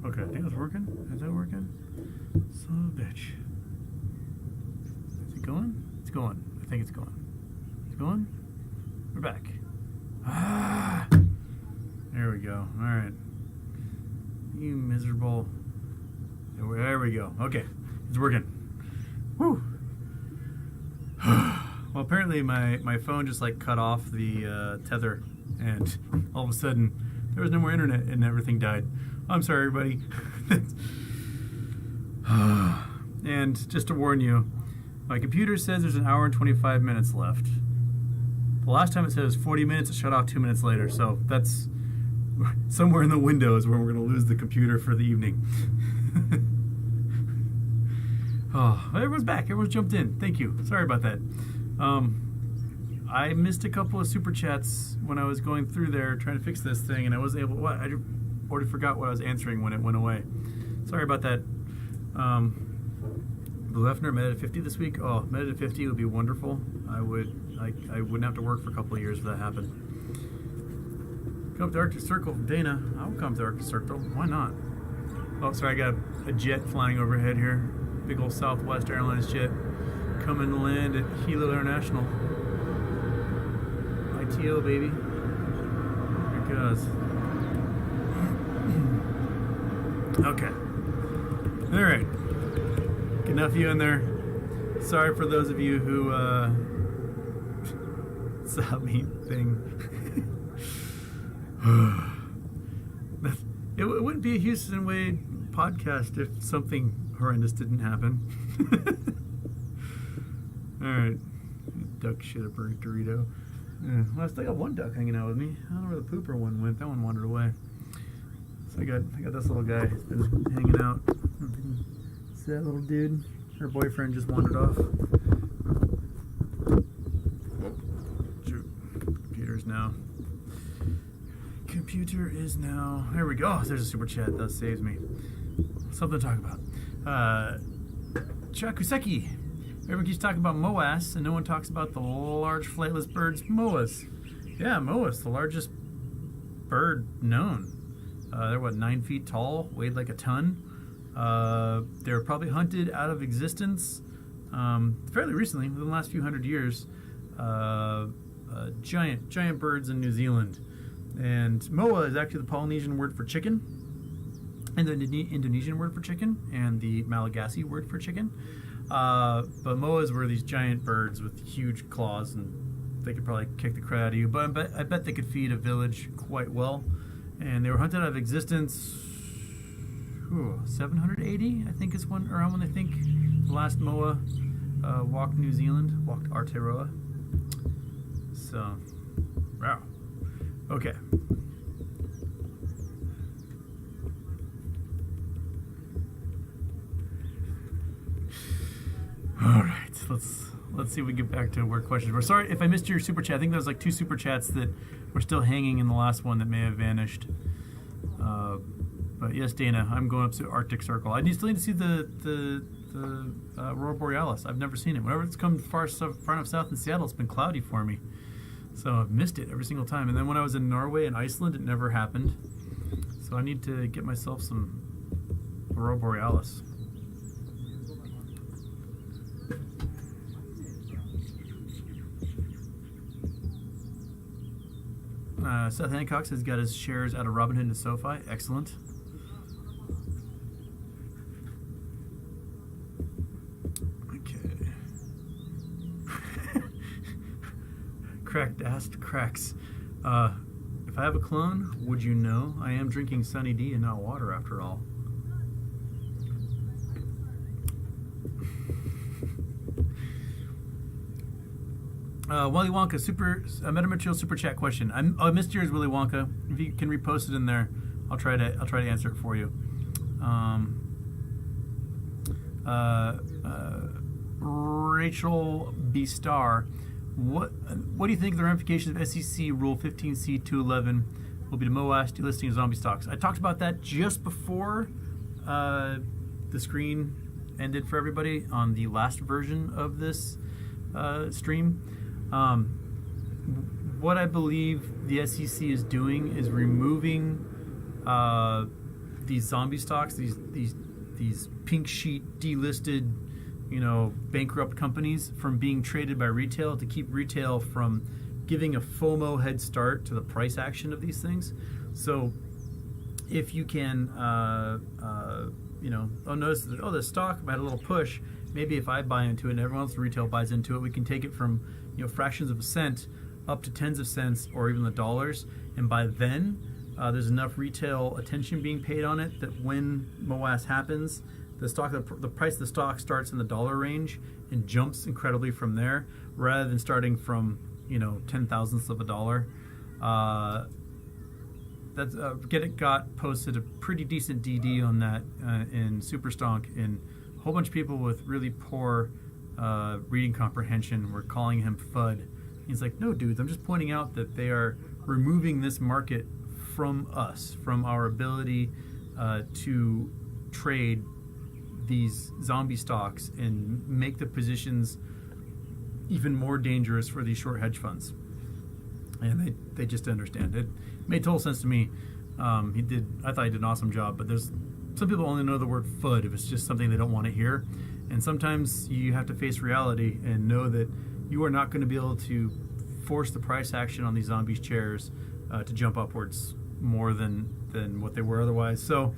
Okay, I think it's working. Is that working? Son of a bitch. Is it going? It's going. I think it's going. It's going? We're back. Ah! There we go. Alright. You miserable. There we go. Okay. It's working. Whew. Well, apparently my phone just like cut off the tether, and all of a sudden there was no more internet and everything died. I'm sorry, everybody. And just to warn you, my computer says there's an hour and 25 minutes left. The last time it said it was 40 minutes, it shut off 2 minutes later. So that's somewhere in the window is where we're going to lose the computer for the evening. Oh, everyone's back. Everyone's jumped in. Thank you. Sorry about that. I missed a couple of super chats when I was going through there trying to fix this thing, and I wasn't able. What? I already forgot what I was answering when it went away. Sorry about that. Blue Hefner met at 50 this week. Oh, met at 50 would be wonderful. I wouldn't have to work for a couple of years if that happened. Come to Arctic Circle from Dana. I'll come to Arctic Circle. Why not? Oh, sorry, I got a jet flying overhead here. Big old Southwest Airlines jet coming to land at Hilo International. ITO, baby. Here it goes. Okay. All right. Get enough of you in there. Sorry for those of you who saw me thing. It wouldn't be a Houston Wade podcast if something horrendous didn't happen. Alright. Duck shit a burnt Dorito. Yeah. Well, I still got one duck hanging out with me. I don't know where the pooper one went. That one wandered away. So I got this little guy. He's been hanging out. It's that little dude. Her boyfriend just wandered off. Computer is now. There we go. Oh, there's a super chat. That saves me. Something to talk about. Chakuseki. Everyone keeps talking about moas, and no one talks about the large flightless birds, moas. Yeah, moas, the largest bird known. They're 9 feet tall, weighed like a ton. They were probably hunted out of existence fairly recently, within the last few hundred years. Giant birds in New Zealand. And moa is actually the Polynesian word for chicken, and the Indonesian word for chicken, and the Malagasy word for chicken. But moas were these giant birds with huge claws, and they could probably kick the crap out of you. But I bet they could feed a village quite well. And they were hunted out of existence. 780, I think, is around when they think the last moa walked New Zealand, walked Aotearoa. So, wow. Okay. All right. Let's see if we get back to where questions were. Sorry if I missed your super chat. I think there was like 2 super chats that were still hanging in the last one that may have vanished. But yes, Dana, I'm going up to Arctic Circle. I still need to see the Aurora Borealis. I've never seen it. Whenever it's come far enough south in Seattle, it's been cloudy for me. So I've missed it every single time. And then when I was in Norway and Iceland, it never happened. So I need to get myself some Aurora Borealis. Seth Hancock has got his shares out of Robinhood and SoFi. Excellent. Okay. Cracked asked cracks. If I have a clone, would you know? I am drinking Sunny D and not water after all. Willy Wonka, Metamaterial super chat question. I missed yours, Willy Wonka. If you can repost it in there, I'll try to answer it for you. Rachel B. Star, what do you think the ramifications of SEC Rule 15C211 will be to MOAS delisting of zombie stocks? I talked about that just before the screen ended for everybody on the last version of this stream. What I believe the SEC is doing is removing these zombie stocks, these pink sheet delisted, bankrupt companies from being traded by retail to keep retail from giving a FOMO head start to the price action of these things. So if you can, notice that, the stock had a little push. Maybe if I buy into it and everyone else in retail buys into it, we can take it from, fractions of a cent up to tens of cents or even the dollars. And by then, there's enough retail attention being paid on it that when MOAS happens, the price of the stock starts in the dollar range and jumps incredibly from there, rather than starting from 10,000ths of a dollar. Got posted a pretty decent DD on that in Superstonk, and a whole bunch of people with really poor reading comprehension were calling him FUD. He's like, no, dudes, I'm just pointing out that they are removing this market from us, from our ability to trade these zombie stocks and make the positions even more dangerous for these short hedge funds. And they just understand it. Made total sense to me. I thought he did an awesome job, but there's some people only know the word FUD if it's just something they don't want to hear. And sometimes you have to face reality and know that you are not going to be able to force the price action on these zombies chairs to jump upwards more than what they were otherwise. So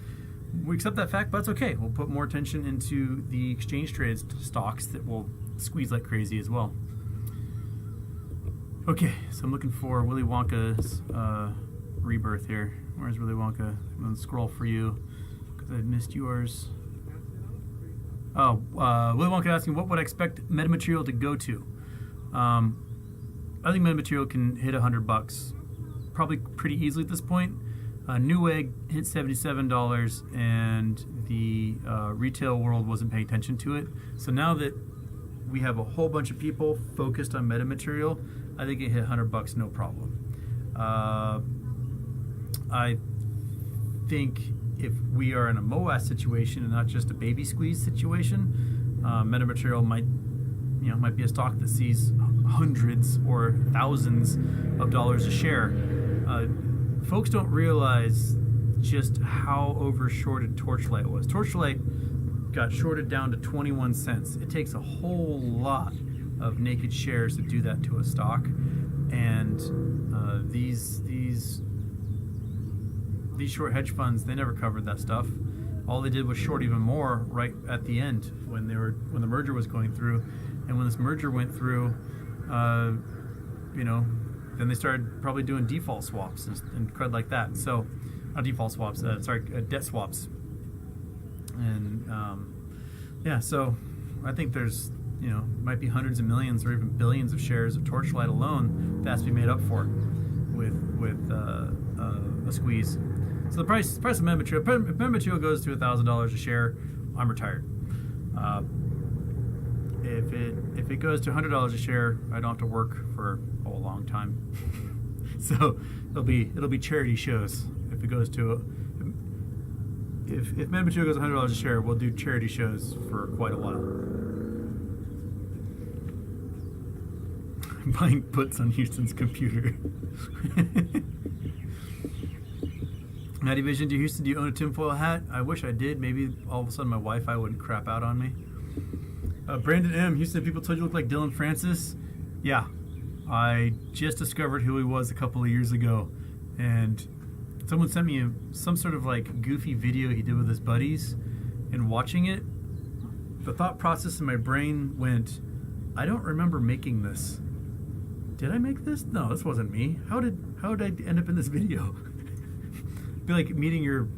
we accept that fact, but it's okay. We'll put more attention into the exchange traded stocks that will squeeze like crazy as well. Okay, so I'm looking for Willy Wonka's rebirth here. Where's Willy Wonka? I'm going to scroll for you because I missed yours. Oh, Willy Wonka asking, what would I expect metamaterial to go to? I think metamaterial can hit $100, probably pretty easily at this point. Newegg hit $77, and the retail world wasn't paying attention to it. So now that we have a whole bunch of people focused on metamaterial, I think it hit $100 no problem. I think if we are in a MOAS situation and not just a baby squeeze situation, metamaterial might be a stock that sees hundreds or thousands of dollars a share. Folks don't realize just how over-shorted Torchlight was. Torchlight got shorted down to 21 cents. It takes a whole lot of naked shares to do that to a stock, and these short hedge funds, they never covered that stuff. All they did was short even more right at the end when the merger was going through, and when this merger went through, then they started probably doing default swaps and crud like that. So, not default swaps, debt swaps. And so I think there's might be hundreds of millions or even billions of shares of Torchlight alone that has to be made up for with a squeeze. So the price of metamaterial, if metamaterial goes to $1,000 a share, I'm retired. If it goes to $100 a share, I don't have to work for a long time. So it'll be charity shows. If it goes to if metamaterial goes to $100 a share, we'll do charity shows for quite a while. I'm buying puts on Houston's computer. Natty Vision to Houston, do you own a tinfoil hat? I wish I did. Maybe all of a sudden my Wi-Fi wouldn't crap out on me. Brandon M. Houston, people told you look like Dylan Francis. Yeah, I just discovered who he was a couple of years ago, and someone sent me some sort of like goofy video he did with his buddies, and watching it, the thought process in my brain went, I don't remember making this. Did I make this? No, this wasn't me. How did I end up in this video? It'd be like meeting your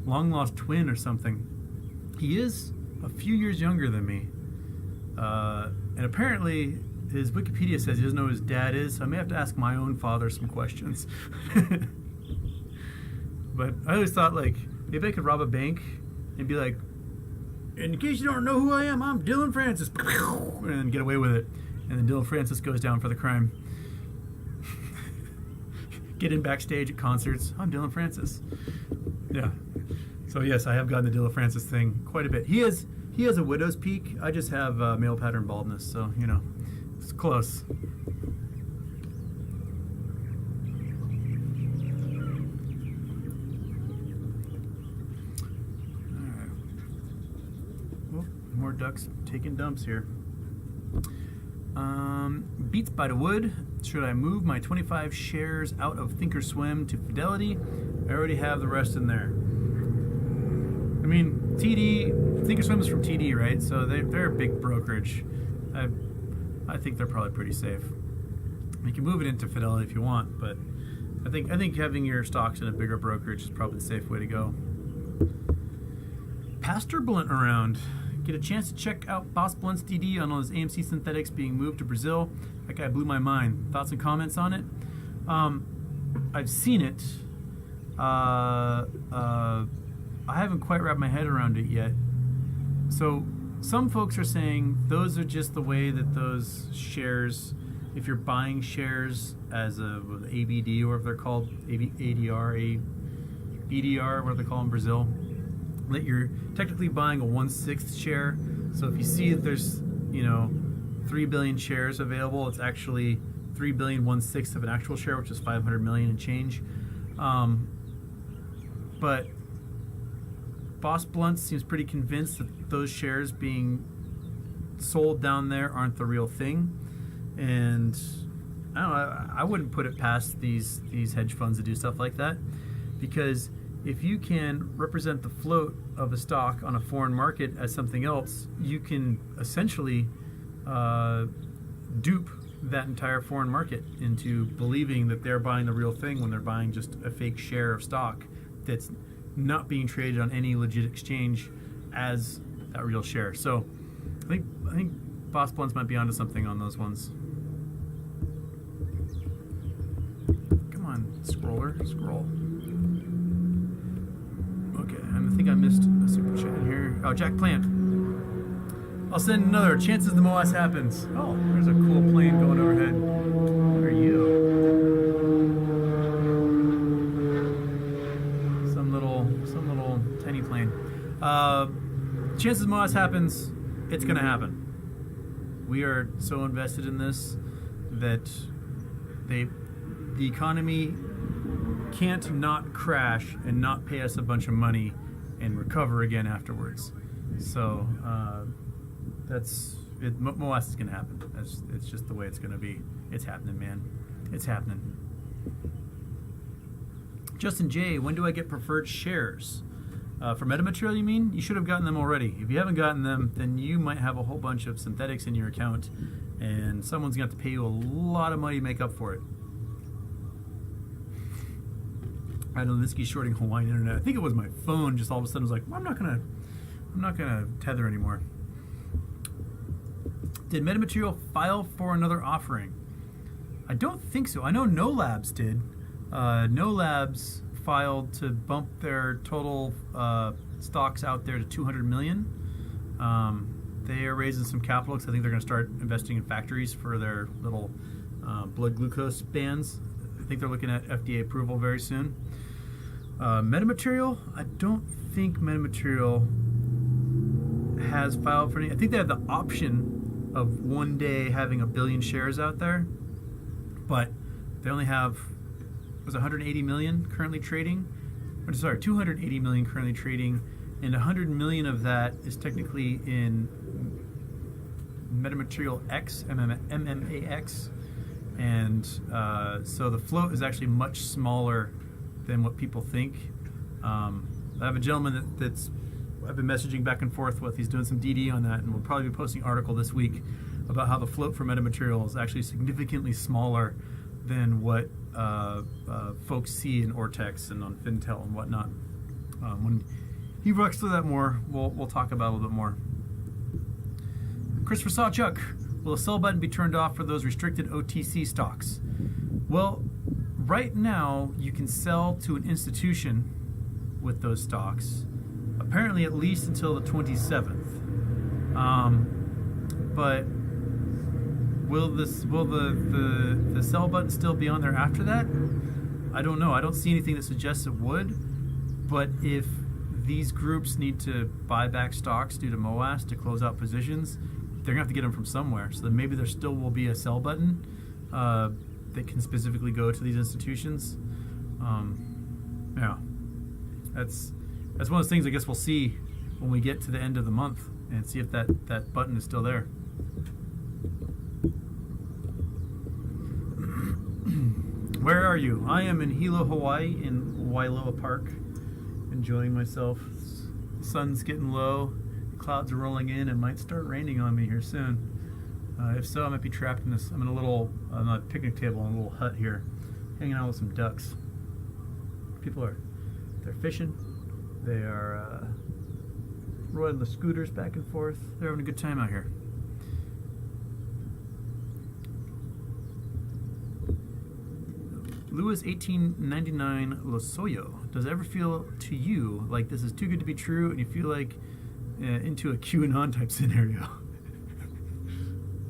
long lost twin or something. He is a few years younger than me. And apparently his Wikipedia says he doesn't know who his dad is, so I may have to ask my own father some questions. But I always thought, like, maybe I could rob a bank and be like, in case you don't know who I am, I'm Dylan Francis, and get away with it. And then Dylan Francis goes down for the crime. Get in backstage at concerts, I'm Dylan Francis. Yeah. So yes, I have gotten the Dylan Francis thing quite a bit. He has a widow's peak. I just have male pattern baldness, so it's close. More ducks taking dumps here. Beats by the Wood. Should I move my 25 shares out of Thinkorswim to Fidelity? I already have the rest in there. I mean, TD, Thinkorswim is from TD, right? So they're a big brokerage. I think they're probably pretty safe. You can move it into Fidelity if you want, but I think having your stocks in a bigger brokerage is probably the safe way to go. Pastor Blunt around. Get a chance to check out Boss Blunt's DD on all his AMC synthetics being moved to Brazil. That guy blew my mind. Thoughts and comments on it? I've seen it. I haven't quite wrapped my head around it yet. So some folks are saying those are just the way that those shares, if you're buying shares as a ABD or if they're called ADR, BDR, what do they call in Brazil, that you're technically buying a 1/6 share. So if you see that there's 3 billion shares available, it's actually 3 billion 1/6 of an actual share, which is 500 million and change. But Boss Blunt seems pretty convinced that those shares being sold down there aren't the real thing, and I don't know. I wouldn't put it past these hedge funds to do stuff like that, because if you can represent the float of a stock on a foreign market as something else, you can essentially dupe that entire foreign market into believing that they're buying the real thing when they're buying just a fake share of stock that's not being traded on any legit exchange as that real share. So I think Boss Blunts might be onto something on those ones. Come on, scroller, scroll. Okay, I think I missed a super chat in here. Oh, Jack Plant. I'll send another. Chances the MOAS happens. Oh, there's a cool plane going overhead. What are you? Some little tiny plane. Chances MOAS happens. It's gonna happen. We are so invested in this that the economy can't not crash and not pay us a bunch of money and recover again afterwards. So that's it. MOAS is going to happen. It's just the way it's going to be. It's happening, man. It's happening. Justin J, when do I get preferred shares? For metamaterial, you mean? You should have gotten them already. If you haven't gotten them, then you might have a whole bunch of synthetics in your account, and someone's going to have to pay you a lot of money to make up for it. I know Linsky's shorting Hawaiian internet. I think it was my phone. Just all of a sudden was like, well, I'm not gonna tether anymore. Did Metamaterial file for another offering? I don't think so. I know No Labs did. No Labs filed to bump their total stocks out there to 200 million. They are raising some capital because I think they're going to start investing in factories for their little blood glucose bands. I think they're looking at FDA approval very soon. Metamaterial, I don't think Metamaterial has filed for any. I think they have the option of one day having 1 billion shares out there, but they only have 180 million currently trading. Or, sorry, 280 million currently trading, and 100 million of that is technically in Metamaterial X, MMAX, and so the float is actually much smaller than what people think. I have a gentleman that's I've been messaging back and forth with. He's doing some DD on that, and we'll probably be posting an article this week about how the float for Metamaterial is actually significantly smaller than what folks see in Ortex and on Fintel and whatnot. When he works through that more, we'll talk about it a little bit more. Christopher Sawchuk, will a sell button be turned off for those restricted OTC stocks? Well, right now you can sell to an institution with those stocks, apparently at least until the 27th. But will the sell button still be on there after that? I don't know. I don't see anything that suggests it would. But if these groups need to buy back stocks due to MOAS to close out positions, they're going to have to get them from somewhere. So then maybe there still will be a sell button that can specifically go to these institutions. Yeah, that's one of those things I guess we'll see when we get to the end of the month and see if that button is still there. Where are you? I am in Hilo, Hawaii, in Wailoa Park, enjoying myself. The sun's getting low, clouds are rolling in, and might start raining on me here soon. If so, I might be trapped in this. I'm in a little picnic table in a little hut here, hanging out with some ducks. They're fishing. They are riding the scooters back and forth. They're having a good time out here. Louis 1899 Losoyo. Does it ever feel to you like this is too good to be true and you feel like into a QAnon type scenario?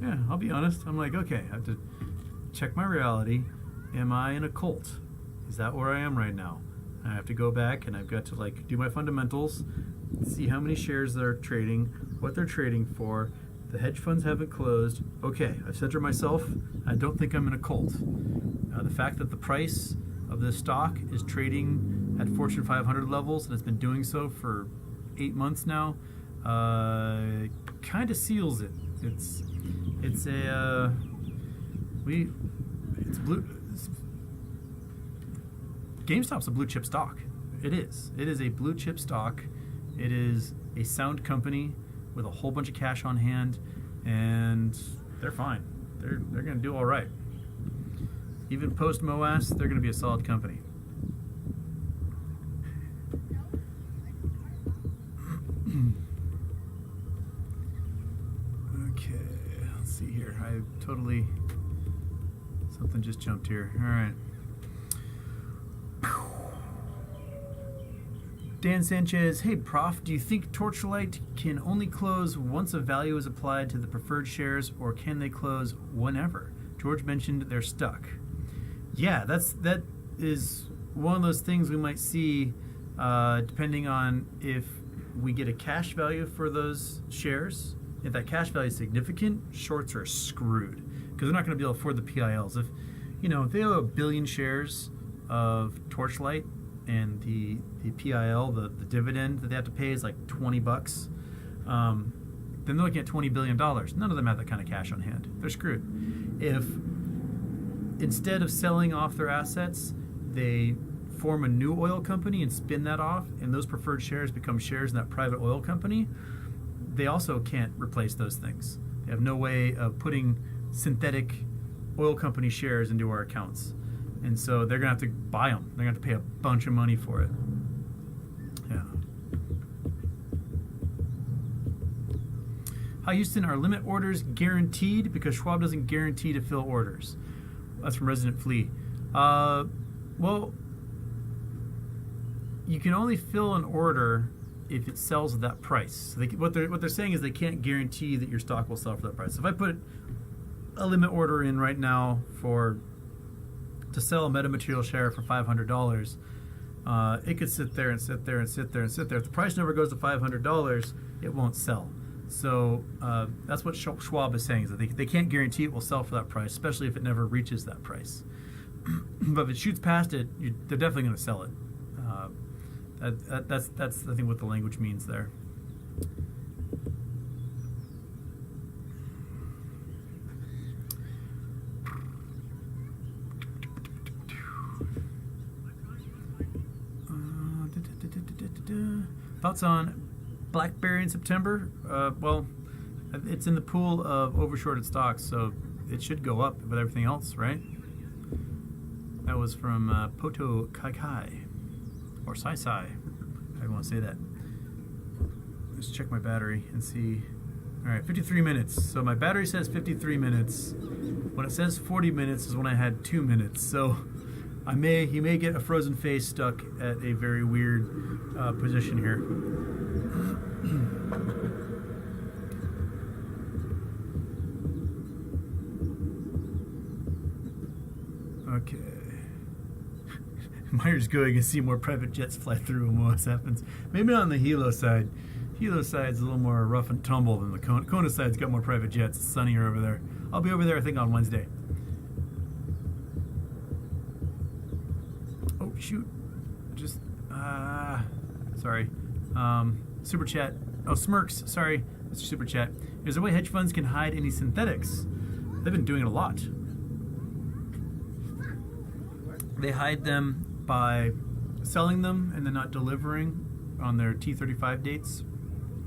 Yeah, I'll be honest. I'm like, okay, I have to check my reality. Am I in a cult? Is that where I am right now? I have to go back and I've got to like do my fundamentals, see how many shares they're trading, what they're trading for. The hedge funds haven't closed. Okay, I've said to myself, I don't think I'm in a cult. The fact that the price of this stock is trading at Fortune 500 levels and it's been doing so for 8 months now, kind of seals it. It's GameStop's a blue chip stock. It is. It is a blue chip stock. It is a sound company with a whole bunch of cash on hand, and they're fine. They're going to do all right. Even post MOAS, they're going to be a solid company. Okay, let's see here. Something just jumped here. All right. Dan Sanchez, hey Prof, do you think Torchlight can only close once a value is applied to the preferred shares, or can they close whenever? George mentioned they're stuck. Yeah, that is one of those things we might see depending on if we get a cash value for those shares. If that cash value is significant, shorts are screwed because they're not going to be able to afford the PILs. If they have 1 billion shares of Torchlight and the PIL, the dividend that they have to pay is like $20, then they're looking at $20 billion. None of them have that kind of cash on hand. They're screwed. If instead of selling off their assets, they form a new oil company and spin that off, and those preferred shares become shares in that private oil company, they also can't replace those things. They have no way of putting synthetic oil company shares into our accounts. And so they're going to have to buy them. They're going to have to pay a bunch of money for it. Yeah. Hi, Houston, are limit orders guaranteed? Because Schwab doesn't guarantee to fill orders. That's from Resident Flea. Well, you can only fill an order if it sells at that price. So what they're saying is they can't guarantee that your stock will sell for that price. So if I put a limit order in right now to sell a metamaterial share for $500, it could sit there and sit there and sit there and sit there. If the price never goes to $500, it won't sell. So that's what Schwab is saying, is that they can't guarantee it will sell for that price, especially if it never reaches that price. But if it shoots past it, they're definitely going to sell it. That's I think what the language means there. Thoughts on BlackBerry in September? Well, it's in the pool of overshorted stocks, so it should go up with everything else, right? That was from Poto Kai Kai, or Sai Sai, how you want to say that. Let's check my battery and see. All right, 53 minutes. So my battery says 53 minutes. When it says 40 minutes is when I had 2 minutes. So he may get a frozen face stuck at a very weird position here. Okay. Myers going and see more private jets fly through when what happens. Maybe not on the Hilo side. Hilo side's a little more rough and tumble than the Kona side's got more private jets. It's sunnier over there. I'll be over there, I think, on Wednesday. Oh, shoot. Sorry. Super chat. Oh, Smirks. Sorry, Mr. Super chat. There's a way hedge funds can hide any synthetics. They've been doing it a lot. They hide them by selling them and then not delivering on their T35 dates.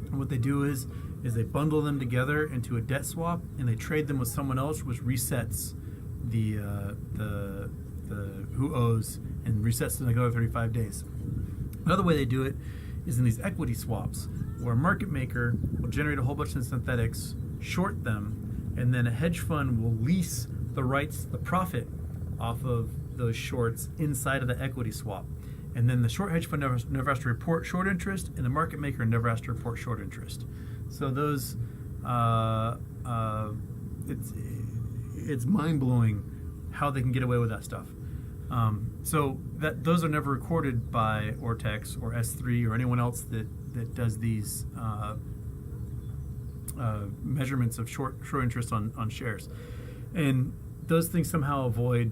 And what they do is they bundle them together into a debt swap and they trade them with someone else, which resets the who owes and resets in like another 35 days. Another way they do it is in these equity swaps, where a market maker will generate a whole bunch of synthetics, short them, and then a hedge fund will lease the rights, the profit off of those shorts inside of the equity swap. And then the short hedge fund never has to report short interest, and the market maker never has to report short interest. So those, it's mind-blowing how they can get away with that stuff. So those are never recorded by Ortex or S3 or anyone else that does these measurements of short interest on shares. And those things somehow avoid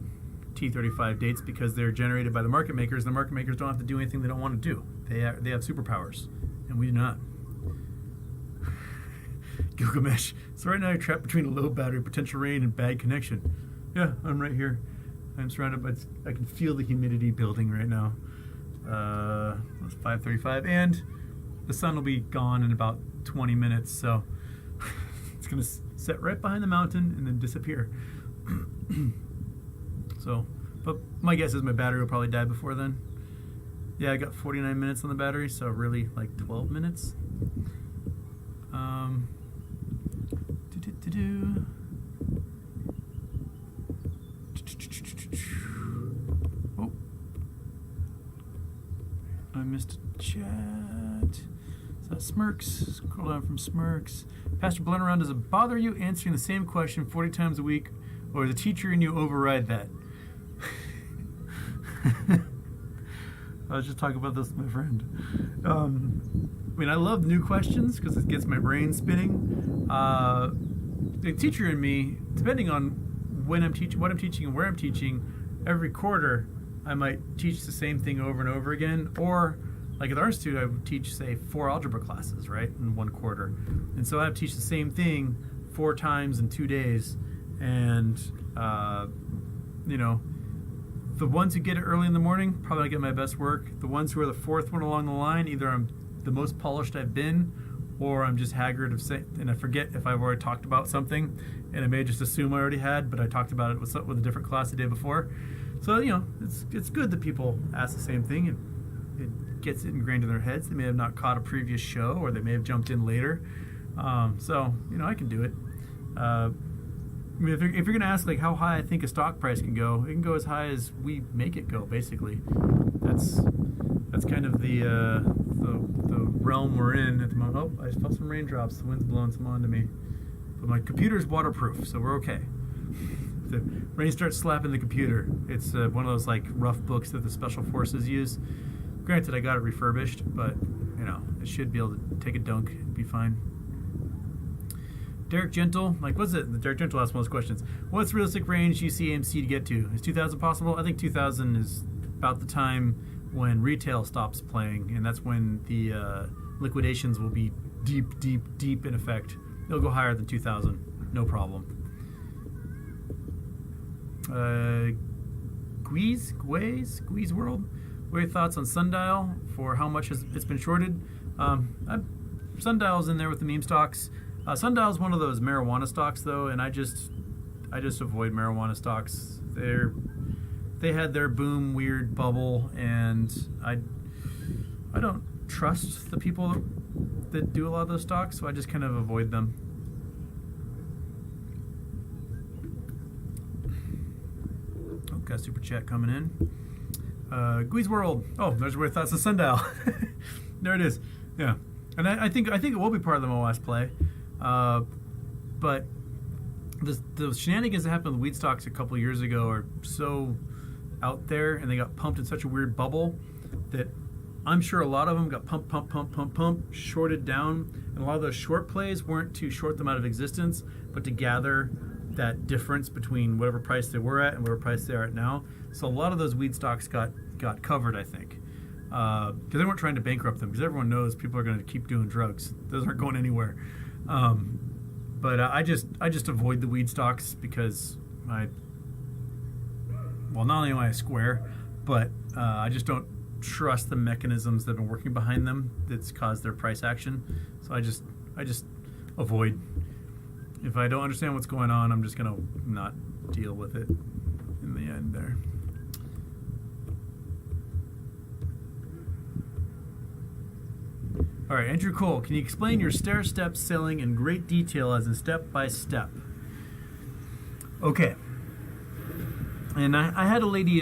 T35 dates because they're generated by the market makers. The market makers don't have to do anything they don't want to do. They have superpowers, and we do not. Gilgamesh. So right now you're trapped between a low battery, potential rain, and bad connection. Yeah, I'm right here. I'm surrounded by, I can feel the humidity building right now. It's 5:35, and the sun will be gone in about 20 minutes, so it's going to set right behind the mountain and then disappear. So, but my guess is my battery will probably die before then. Yeah, I got 49 minutes on the battery, so really like 12 minutes. Oh, I missed a chat. Is that Smirks? Scroll down from Smirks. Pastor Blunt, does it bother you answering the same question 40 times a week, or the teacher in you override that? I was just talking about this with my friend. I mean, I love new questions because it gets my brain spinning. The teacher in me, depending on when I'm teaching, what I'm teaching, and where I'm teaching, every quarter I might teach the same thing over and over again. Or, like at the Art Institute, I would teach, say, 4 algebra classes, right, in one quarter. And so I have to teach the same thing 4 times in 2 days. And, you know, the ones who get it early in the morning probably not get my best work. The ones who are the 4th one along the line, either I'm the most polished I've been, or I'm just haggard of saying, and I forget if I've already talked about something, and I may just assume I already had, but I talked about it with a different class the day before. So, you know, it's good that people ask the same thing, and it gets it ingrained in their heads. They may have not caught a previous show, or they may have jumped in later. So, you know, I can do it. I mean, if you're going to ask like how high I think a stock price can go, it can go as high as we make it go. Basically, that's kind of the realm we're in at the moment. Oh, I just felt some raindrops. The wind's blowing some onto me, but my computer's waterproof, so we're okay. If the rain starts slapping the computer, it's one of those like rough books that the special forces use. Granted, I got it refurbished, but you know, it should be able to take a dunk and be fine. Derek Gentle, like, what's it? Derek Gentle asked one of those questions. What's realistic range you see AMC to get to? Is 2000 possible? I think 2000 is about the time when retail stops playing, and that's when the liquidations will be deep in effect. They'll go higher than 2000, no problem. Squeeze World, what are your thoughts on Sundial for how much it's been shorted? Sundial's in there with the meme stocks. Sundial is one of those marijuana stocks, though, and I just avoid marijuana stocks. They had their boom weird bubble, and I don't trust the people that do a lot of those stocks, so I just kind of avoid them. Oh, got a super chat coming in. Gui's World. Oh, there's where thoughts of Sundial. There it is. Yeah, and I think it will be part of the MOS play. But the shenanigans that happened with weed stocks a couple of years ago are so out there, and they got pumped in such a weird bubble that I'm sure a lot of them got pump, shorted down, and a lot of those short plays weren't to short them out of existence, but to gather that difference between whatever price they were at and whatever price they are at now. So a lot of those weed stocks got covered, I think. they weren't trying to bankrupt them, because everyone knows people are going to keep doing drugs. Those aren't going anywhere. But I just avoid the weed stocks because not only am I a square, but I just don't trust the mechanisms that have been working behind them that's caused their price action. So I just avoid. If I don't understand what's going on, I'm just gonna not deal with it in the end there. All right, Andrew Cole, can you explain your stair-step selling in great detail as in step-by-step? Okay. And I had a lady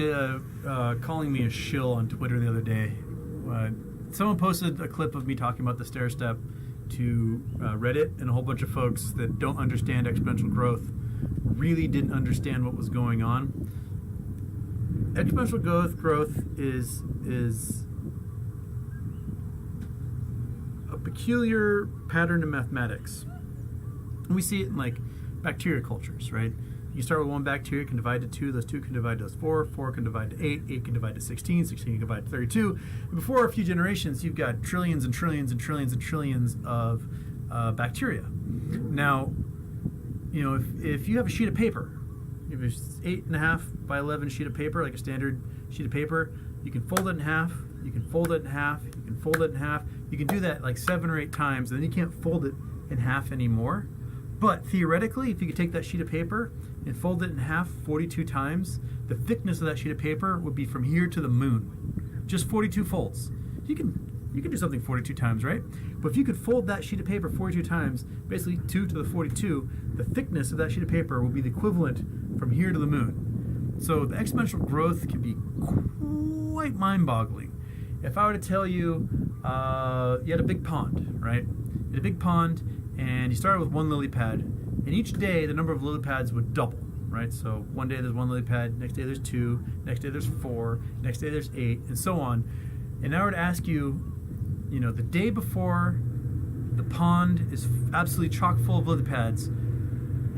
calling me a shill on Twitter the other day. Someone posted a clip of me talking about the stair-step to Reddit, and a whole bunch of folks that don't understand exponential growth really didn't understand what was going on. Exponential growth is a peculiar pattern in mathematics. And we see it in like bacteria cultures, right? You start with one bacteria, can divide to 2, those 2 can divide to 4, 4 can divide to 8, 8 can divide to 16, 16 can divide to 32. And before a few generations, you've got trillions and trillions and trillions and trillions of bacteria. Now, if you have a sheet of paper, if it's 8.5 by 11 sheet of paper, like a standard sheet of paper, you can fold it in half, you can fold it in half, you can fold it in half. You can do that like 7 or 8 times, and then you can't fold it in half anymore. But theoretically, if you could take that sheet of paper and fold it in half 42 times, the thickness of that sheet of paper would be from here to the moon. Just 42 folds. You can do something 42 times, right? But if you could fold that sheet of paper 42 times, basically 2 to the 42, the thickness of that sheet of paper will be the equivalent from here to the moon. So the exponential growth can be quite mind-boggling. If I were to tell you, you had a big pond, right? You had a big pond, and you started with 1 lily pad, and each day the number of lily pads would double, right? So one day there's 1 lily pad, next day there's 2, next day there's 4, next day there's 8, and so on. And I were to ask you, the day before the pond is absolutely chock full of lily pads,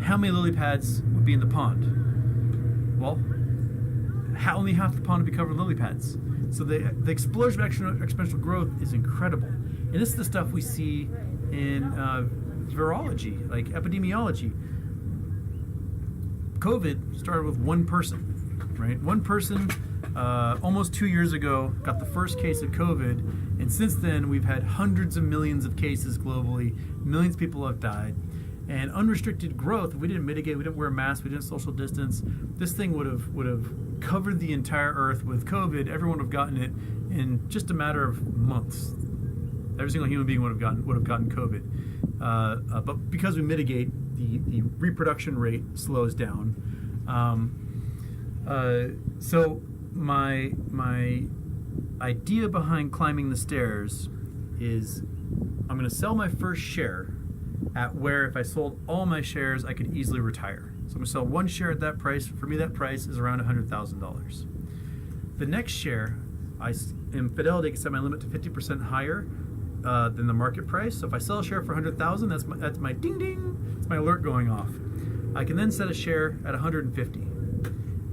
how many lily pads would be in the pond? Well, only half the pond would be covered with lily pads. So the explosion of exponential growth is incredible. And this is the stuff we see in virology, like epidemiology. COVID started with one person, right? One person almost 2 years ago got the first case of COVID, and since then we've had hundreds of millions of cases globally, millions of people have died. And unrestricted growth, if we didn't mitigate, we didn't wear masks, we didn't social distance, this thing would have covered the entire earth with COVID. Everyone would have gotten it in just a matter of months. Every single human being would have gotten COVID. But because we mitigate, the reproduction rate slows down. So my idea behind climbing the stairs is I'm going to sell my first share at where if I sold all my shares, I could easily retire. So I'm going to sell one share at that price. For me, that price is around $100,000. The next share, in Fidelity, I can set my limit to 50% higher than the market price. So if I sell a share for $100,000, that's my ding ding, it's my alert going off. I can then set a share at 150.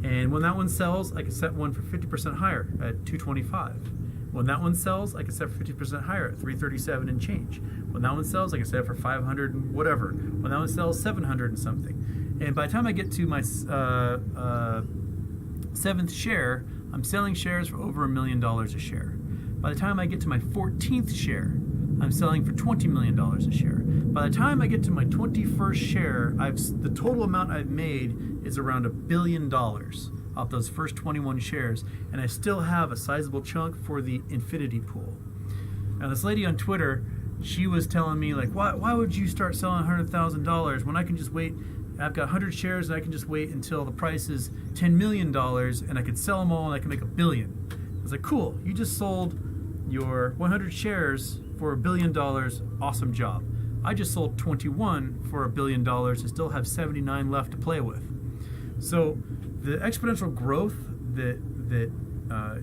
And when that one sells, I can set one for 50% higher at 225. When that one sells, I can set for 50% higher at 337 and change. When that one sells, I can set it for 500 and whatever. When that one sells, 700 and something. And by the time I get to my 7th share, I'm selling shares for over $1 million a share. By the time I get to my 14th share, I'm selling for $20 million a share. By the time I get to my 21st share, the total amount I've made is around $1 billion off those first 21 shares, and I still have a sizable chunk for the infinity pool. Now, this lady on Twitter, she was telling me, like, why would you start selling $100,000 when I can just wait? I've got 100 shares, and I can just wait until the price is $10 million, and I could sell them all, and I can make $1 billion. I was like, cool, you just sold your 100 shares for $1 billion, awesome job. I just sold 21 for $1 billion and still have 79 left to play with. So the exponential growth that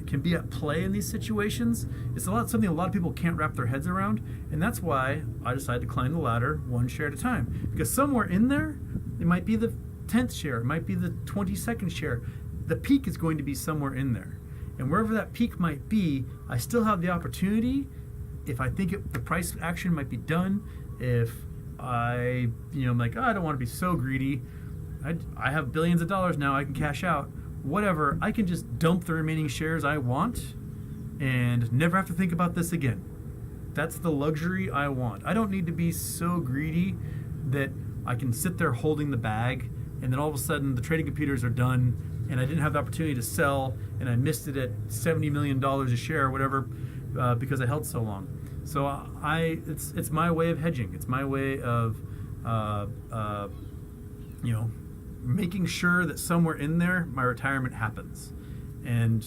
can be at play in these situations is something a lot of people can't wrap their heads around, and that's why I decided to climb the ladder one share at a time. Because somewhere in there, it might be the 10th share, it might be the 22nd share. The peak is going to be somewhere in there. And wherever that peak might be, I still have the opportunity, if I think the price action might be done, if I'm like, oh, I don't want to be so greedy. I have billions of dollars now. I can cash out. Whatever. I can just dump the remaining shares I want and never have to think about this again. That's the luxury I want. I don't need to be so greedy that I can sit there holding the bag and then all of a sudden the trading computers are done and I didn't have the opportunity to sell and I missed it at $70 million a share or whatever because I held so long. So it's my way of hedging. It's my way of making sure that somewhere in there my retirement happens. And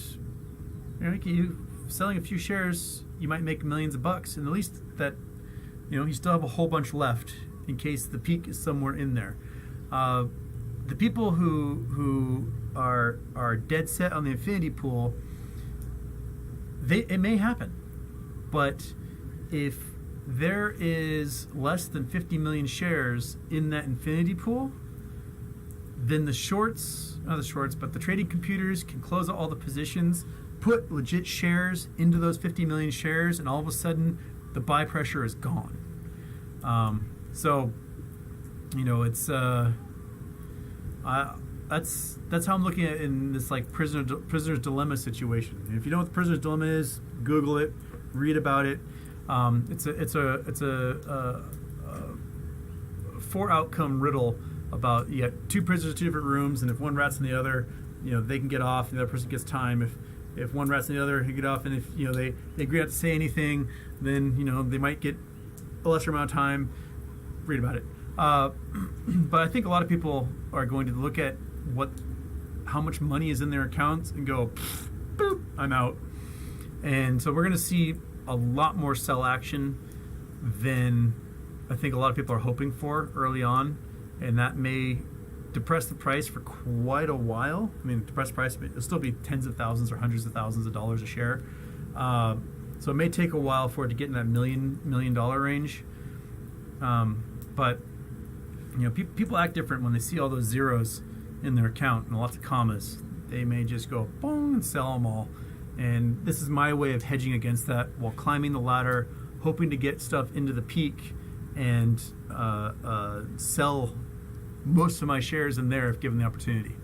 you selling a few shares, you might make millions of bucks, and at least that you still have a whole bunch left in case the peak is somewhere in there. The people who are dead set on the infinity pool, it may happen, but if there is less than 50 million shares in that infinity pool, then the trading computers can close out all the positions, put legit shares into those 50 million shares, and all of a sudden the buy pressure is gone. That's how I'm looking at it in this like prisoner's dilemma situation. And if you know what the prisoner's dilemma is, Google it, read about it. It's a 4-outcome riddle about you got two prisoners in two different rooms, and if one rat's in the other, they can get off, and the other person gets time. If one rat's in the other, he get off, and if they agree not to say anything, then they might get a lesser amount of time. Read about it. But I think a lot of people are going to look at how much money is in their accounts and go, boop, I'm out. And so we're going to see a lot more sell action than I think a lot of people are hoping for early on, and that may depress the price for quite a while. I mean, depress the price, it'll still be tens of thousands or hundreds of thousands of dollars a share. So it may take a while for it to get in that million dollar range. But people act different when they see all those zeros in their account and lots of commas. They may just go boom and sell them all. And this is my way of hedging against that while climbing the ladder, hoping to get stuff into the peak and sell most of my shares in there if given the opportunity,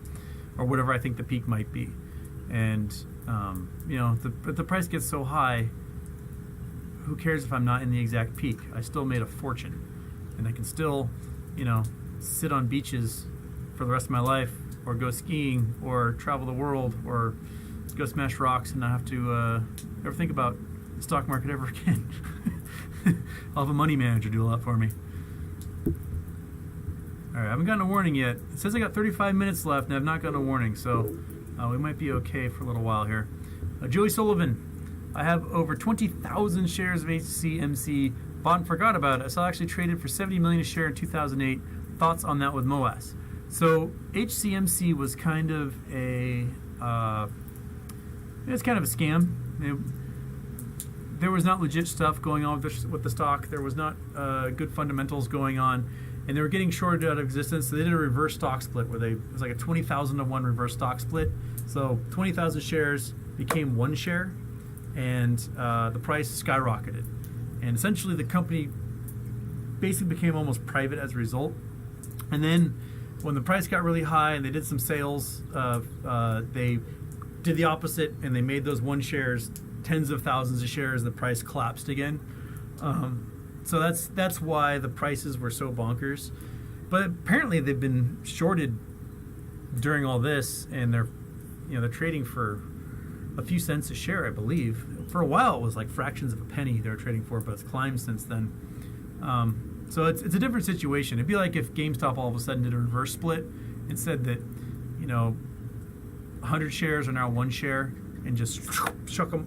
or whatever I think the peak might be. And if the price gets so high, who cares if I'm not in the exact peak? I still made a fortune, and I can still sit on beaches for the rest of my life, or go skiing, or travel the world, or go smash rocks and not have to ever think about the stock market ever again. I'll have a money manager do all that for me. Alright, I haven't gotten a warning yet. It says I got 35 minutes left and I've not gotten a warning, so we might be okay for a little while here. Joey Sullivan, I have over 20,000 shares of HCMC, bought and forgot about it. I saw it actually traded for 70 million a share in 2008. Thoughts on that with MOAS? So HCMC was kind of it's kind of a scam. There was not legit stuff going on with the stock. There was not good fundamentals going on, and they were getting shorted out of existence. So they did a reverse stock split where it was like a 20,000 to 1 reverse stock split. So 20,000 shares became 1 share, and the price skyrocketed. And essentially the company basically became almost private as a result. And then when the price got really high and they did some sales, they did the opposite, and they made those 1 shares tens of thousands of shares. The price collapsed again. So that's why the prices were so bonkers. But apparently they've been shorted during all this, and they're trading for a few cents a share, I believe. For a while it was like fractions of a penny they were trading for, but it's climbed since then. So it's a different situation. It'd be like if GameStop all of a sudden did a reverse split and said that 100 shares are now 1 share, and just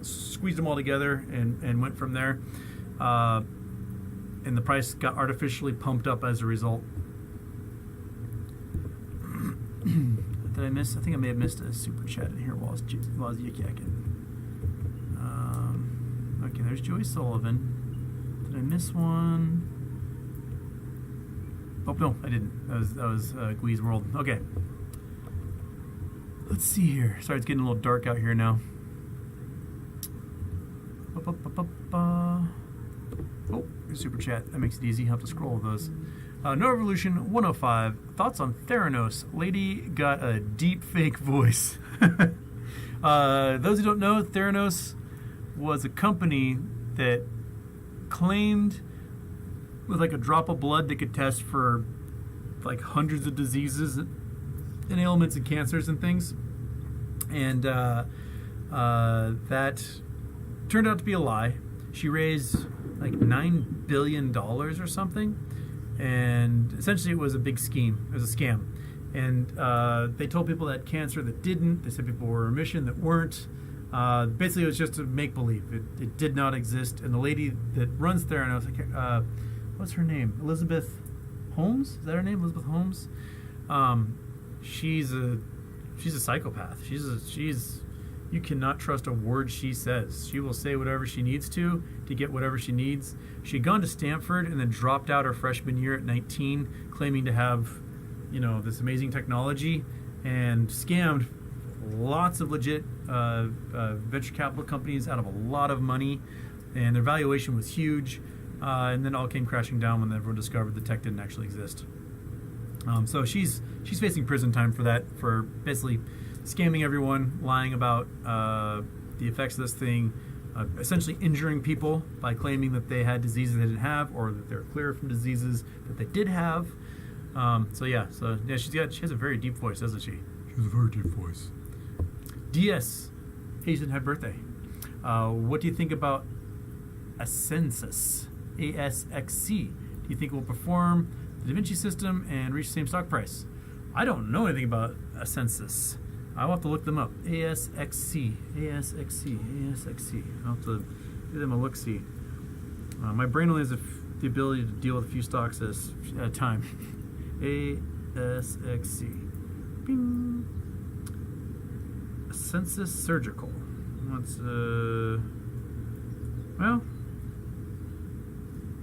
squeezed them all together and went from there. And the price got artificially pumped up as a result. Did I miss? I think I may have missed a super chat in here while I was yik-yakking. Okay, there's Joey Sullivan. Did I miss one? Oh, no, I didn't. That was Gwee's World. Okay. Let's see here. Sorry, it's getting a little dark out here now. Oh, super chat. That makes it easy. Have to scroll those. No Revolution 105. Thoughts on Theranos? Lady got a deep fake voice. Those who don't know, Theranos was a company that claimed with like a drop of blood they could test for like hundreds of diseases and ailments and cancers and things. And that turned out to be a lie. She raised like $9 billion or something. And essentially it was a big scheme. It was a scam. And they told people that cancer that didn't. They said people were in remission that weren't. Basically, it was just a make-believe. It did not exist. And the lady that runs Theranos, what's her name? Elizabeth Holmes? Is that her name? Elizabeth Holmes? She's a psychopath. You cannot trust a word she says. She will say whatever she needs to get whatever she needs. She had gone to Stanford and then dropped out her freshman year at 19, claiming to have, this amazing technology, and scammed lots of legit venture capital companies out of a lot of money, and their valuation was huge, and then it all came crashing down when everyone discovered the tech didn't actually exist. So she's facing prison time for that, for basically scamming everyone, lying about the effects of this thing, essentially injuring people by claiming that they had diseases they didn't have, or that they're clear from diseases that they did have. She has a very deep voice, doesn't she? She has a very deep voice. DS, Hazen, happy birthday. What do you think about Ascensus, ASXC? Do you think it will perform the Da Vinci system and reach the same stock price? I don't know anything about Ascensus. I'll have to look them up. ASXC. I'll have to give them a look-see. My brain only has the ability to deal with a few stocks at a time. ASXC. Bing. Census Surgical. What's the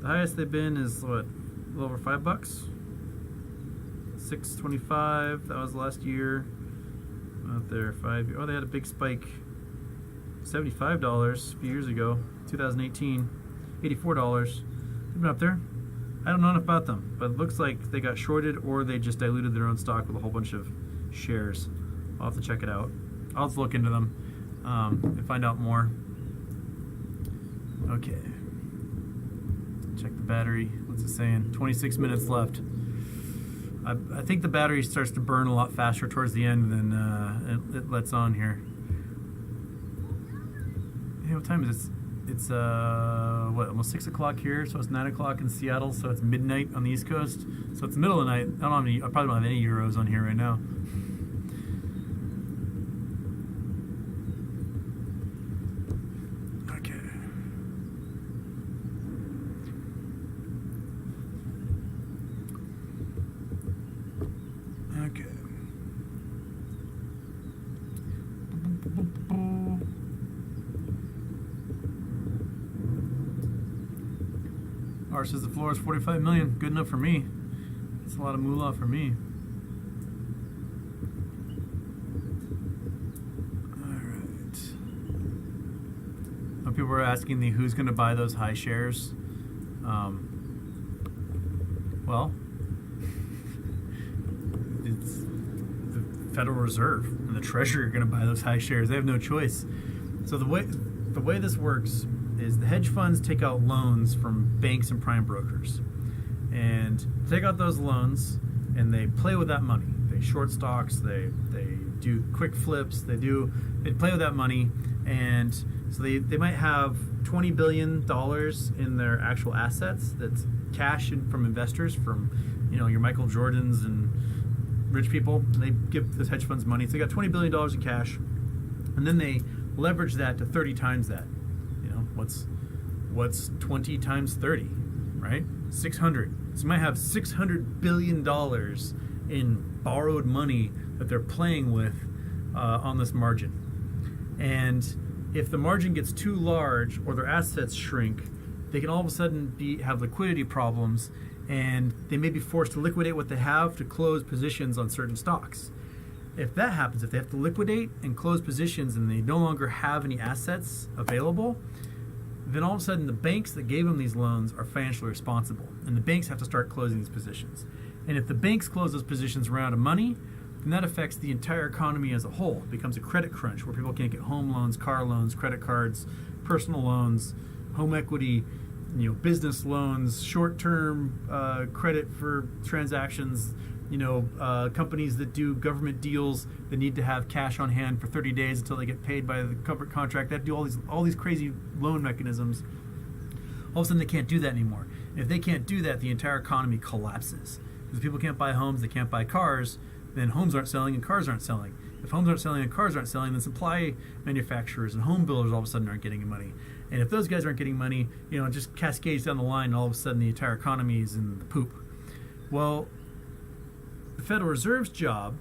highest they've been is what? A little over $5. $6.25. That was last year. Out there, 5 years. Oh, they had a big spike. $75 a few years ago, 2018. $84. They've been up there. I don't know enough about them, but it looks like they got shorted or they just diluted their own stock with a whole bunch of shares. I'll have to check it out. I'll have to look into them and find out more. Okay. Check the battery. What's it saying? 26 minutes left. I think the battery starts to burn a lot faster towards the end than it lets on here. Hey, what time is it? It's almost 6 o'clock here, so it's 9 o'clock in Seattle, so it's midnight on the East Coast. So it's the middle of the night. I probably don't have any euros on here right now. R says the floor is $45 million. Good enough for me. That's a lot of moolah for me. Alright. Some people are asking me who's going to buy those high shares. Well, it's the Federal Reserve and the Treasury are going to buy those high shares. They have no choice. So the way this works is the hedge funds take out loans from banks and prime brokers, and take out those loans and they play with that money. They short stocks, they do quick flips, they play with that money, and so they might have $20 billion in their actual assets that's cash from investors, from your Michael Jordans and rich people. And they give those hedge funds money, so they got $20 billion in cash, and then they leverage that to 30 times that. What's 20 times 30, right? 600. So you might have $600 billion in borrowed money that they're playing with on this margin. And if the margin gets too large or their assets shrink, they can all of a sudden have liquidity problems, and they may be forced to liquidate what they have to close positions on certain stocks. If that happens, if they have to liquidate and close positions and they no longer have any assets available, then all of a sudden the banks that gave them these loans are financially responsible, and the banks have to start closing these positions. And if the banks close those positions, run out of money, then that affects the entire economy as a whole. It becomes a credit crunch where people can't get home loans, car loans, credit cards, personal loans, home equity, business loans, short-term credit for transactions, companies that do government deals that need to have cash on hand for 30 days until they get paid by the corporate contract. They have to do all these crazy loan mechanisms. All of a sudden, they can't do that anymore. If they can't do that, the entire economy collapses. Because people can't buy homes, they can't buy cars, then homes aren't selling and cars aren't selling. If homes aren't selling and cars aren't selling, then supply manufacturers and home builders all of a sudden aren't getting any money. And if those guys aren't getting money, it just cascades down the line, and all of a sudden the entire economy is in the poop. Well, the Federal Reserve's job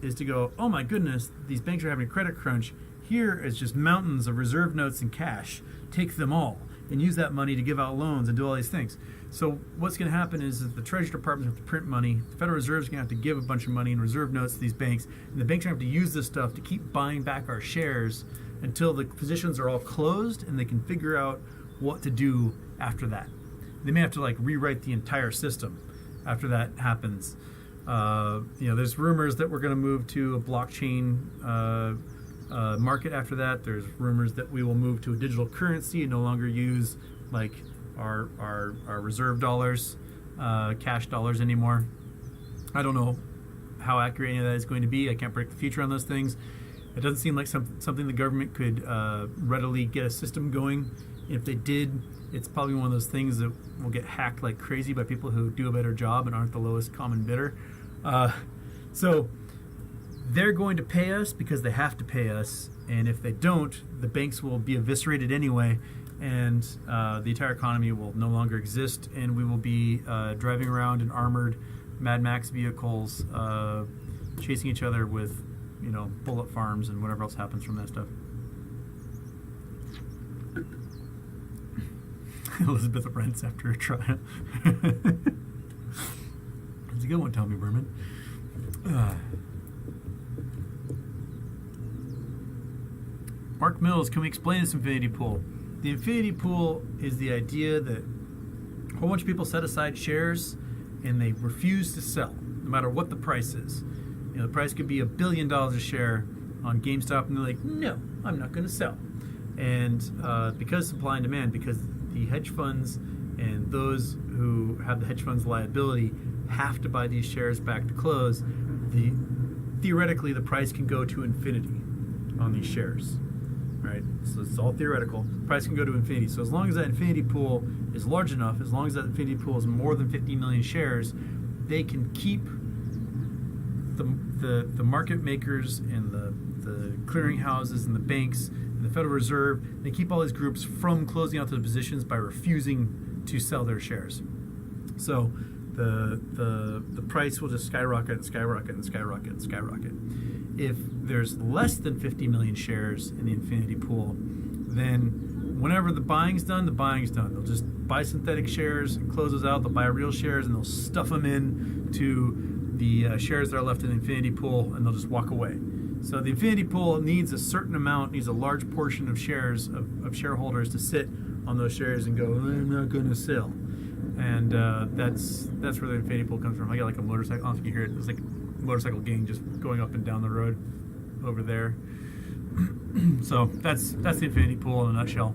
is to go, oh my goodness, these banks are having a credit crunch. Here is just mountains of reserve notes and cash. Take them all and use that money to give out loans and do all these things. So what's going to happen is that the Treasury Department have to print money. The Federal Reserve is going to have to give a bunch of money in reserve notes to these banks. And the banks are going to have to use this stuff to keep buying back our shares until the positions are all closed and they can figure out what to do after that. They may have to rewrite the entire system after that happens. There's rumors that we're going to move to a blockchain market after that. There's rumors that we will move to a digital currency and no longer use our reserve dollars, cash dollars anymore. I don't know how accurate any of that is going to be. I can't predict the future on those things. It doesn't seem like something the government could readily get a system going. If they did, it's probably one of those things that will get hacked like crazy by people who do a better job and aren't the lowest common bidder. So they're going to pay us because they have to pay us, and if they don't, the banks will be eviscerated anyway, and the entire economy will no longer exist, and we will be driving around in armored Mad Max vehicles, chasing each other with bullet farms and whatever else happens from that stuff. Elizabeth rents after a trial. It's a good one, Tommy Berman. Mark Mills, can we explain this infinity pool? The infinity pool is the idea that a whole bunch of people set aside shares and they refuse to sell, no matter what the price is. The price could be $1 billion a share on GameStop, and they're like, no, I'm not going to sell. And because supply and demand, because the hedge funds and those who have the hedge funds liability have to buy these shares back to close, theoretically the price can go to infinity on these shares. Right? So it's all theoretical. The price can go to infinity. So as long as that infinity pool is large enough, as long as that infinity pool is more than 50 million shares, they can keep the market makers and the clearing houses and the banks and the Federal Reserve, they keep all these groups from closing out their positions by refusing to sell their shares. So the price will just skyrocket and skyrocket and skyrocket and skyrocket. If there's less than 50 million shares in the infinity pool, then whenever the buying's done, the buying's done. They'll just buy synthetic shares and close those out. They'll buy real shares and they'll stuff them in to the shares that are left in the infinity pool, and they'll just walk away. So the infinity pool needs a certain amount, needs a large portion of shares of shareholders to sit on those shares and go, I'm not going to sell. And that's where the infinity pool comes from. I got like a motorcycle. I don't know if you can hear it. It's like a motorcycle gang just going up and down the road over there. So that's the infinity pool in a nutshell.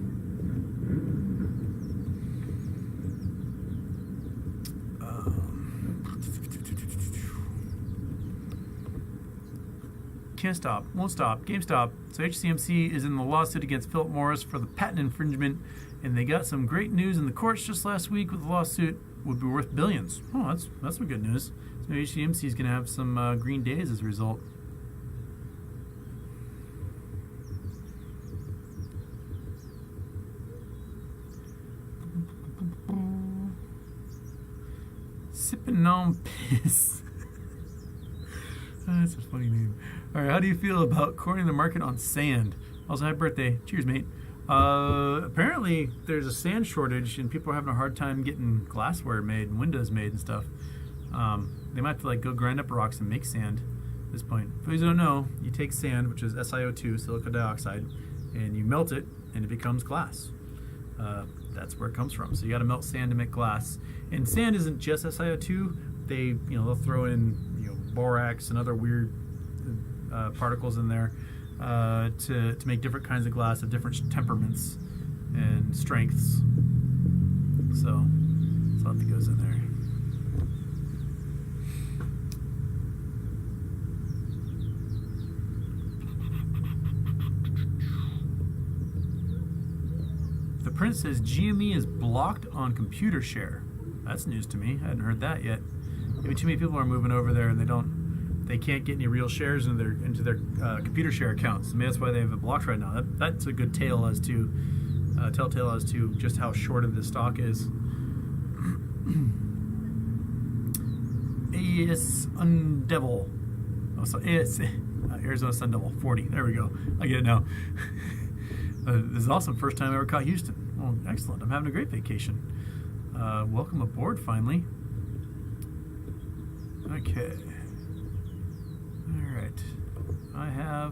Can't stop, won't stop, GameStop. So HCMC is in the lawsuit against Philip Morris for the patent infringement, and they got some great news in the courts just last week with the lawsuit would be worth billions. Oh, that's some good news. So HCMC is going to have some green days as a result. Sipping on piss. That's a funny name. All right, how do you feel about cornering the market on sand? Also, happy birthday. Cheers, mate. Apparently, there's a sand shortage, and people are having a hard time getting glassware made and windows made and stuff. They might have to go grind up rocks and make sand at this point. For those who don't know, you take sand, which is SiO2, silicon dioxide, and you melt it, and it becomes glass. That's where it comes from. So you got to melt sand to make glass. And sand isn't just SiO2. They'll throw in borax and other weird particles in there to make different kinds of glass of different temperaments and strengths. So that's a lot that goes in there. The Prince says GME is blocked on computer share. That's news to me. I hadn't heard that yet. Maybe too many people are moving over there and they can't get any real shares into their computer share accounts. Maybe that's why they have it blocked right now. That's a good telltale as to just how shorted the stock is. AS Undevil. Oh, so AS Arizona Sun Devil 40. There we go. I get it now. This is awesome. First time I ever caught Houston. Oh, excellent. I'm having a great vacation. Welcome aboard, finally. Okay. All right.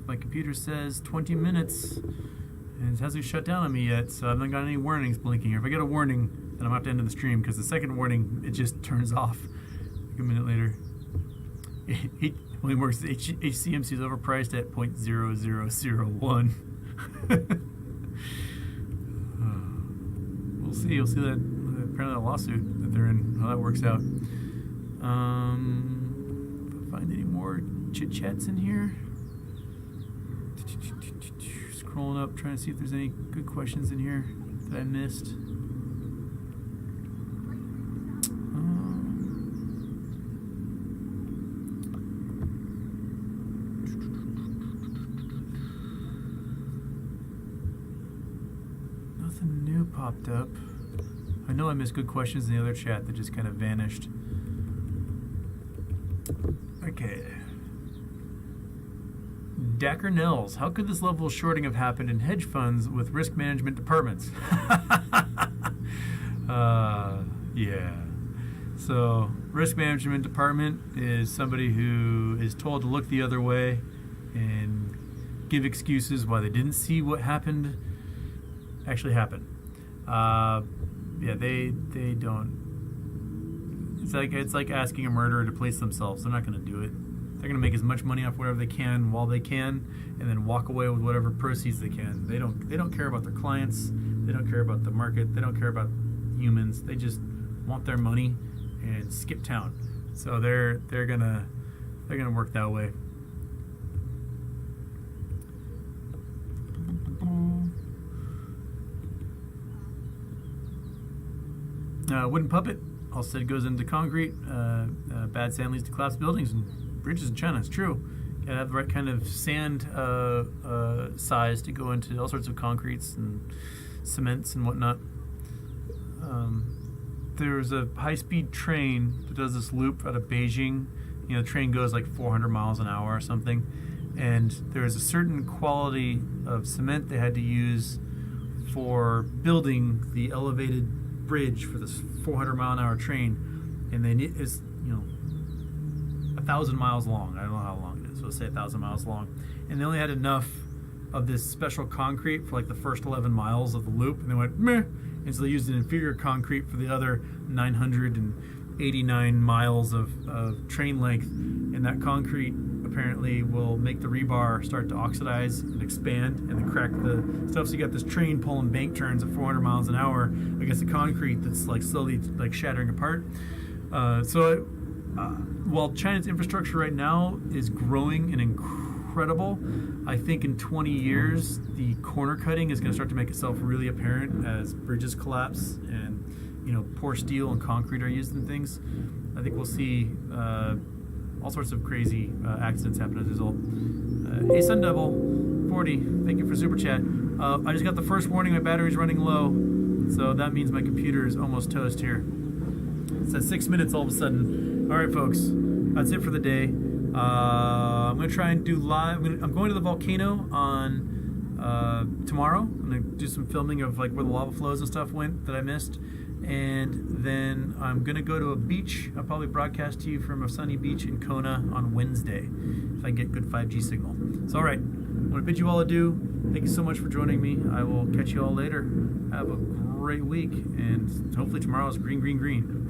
My computer says 20 minutes, and it hasn't shut down on me yet, so I haven't got any warnings blinking here. If I get a warning, then I'm going to have to end the stream, because the second warning, it just turns off like a minute later. William works. HCMC is overpriced at 0.0001. We'll see. You'll see that apparently a lawsuit that they're in, how that works out. If I find any more chit chats in here. Scrolling up, trying to see if there's any good questions in here that I missed. Nothing new popped up. I know I missed good questions in the other chat that just kind of vanished. Okay. Dacker Nels, how could this level of shorting have happened in hedge funds with risk management departments? Yeah. So, risk management department is somebody who is told to look the other way and give excuses why they didn't see what happened actually happen. Yeah, they don't. It's like asking a murderer to police themselves. They're not going to do it. They're going to make as much money off whatever they can while they can, and then walk away with whatever proceeds they can. They don't care about their clients. They don't care about the market. They don't care about humans. They just want their money and skip town. So they're gonna work that way. Wooden puppet. All said goes into concrete. Bad sand leads to collapsed buildings and bridges in China. It's true. You gotta have the right kind of sand size to go into all sorts of concretes and cements and whatnot. There's a high-speed train that does this loop out of Beijing. The train goes like 400 miles an hour or something, and there's a certain quality of cement they had to use for building the elevated bridge for this 400-mile-an-hour train, and it's 1,000 miles long. I don't know how long it is, so let's say 1,000 miles long, and they only had enough of this special concrete for like the first 11 miles of the loop, and they went meh, and so they used an inferior concrete for the other 989 miles of train length, and that concrete apparently will make the rebar start to oxidize and expand and then crack the stuff. So you got this train pulling bank turns at 400 miles an hour against the concrete that's like slowly like shattering apart. While China's infrastructure right now is growing and incredible, I think in 20 years the corner cutting is going to start to make itself really apparent as bridges collapse and poor steel and concrete are used in things. I think we'll see all sorts of crazy accidents happen as a result. Hey Sun Devil 40, thank you for super chat. I just got the first warning my battery's running low, so that means my computer is almost toast here. It says 6 minutes all of a sudden. All right, folks, that's it for the day. I'm gonna try and do live. I'm going to the volcano on tomorrow. I'm gonna do some filming of like where the lava flows and stuff went that I missed. And then I'm going to go to a beach. I'll probably broadcast to you from a sunny beach in Kona on Wednesday if I get good 5G signal. So, all right. I want to bid you all adieu. Thank you so much for joining me. I will catch you all later. Have a great great week, and hopefully tomorrow's green, green, green.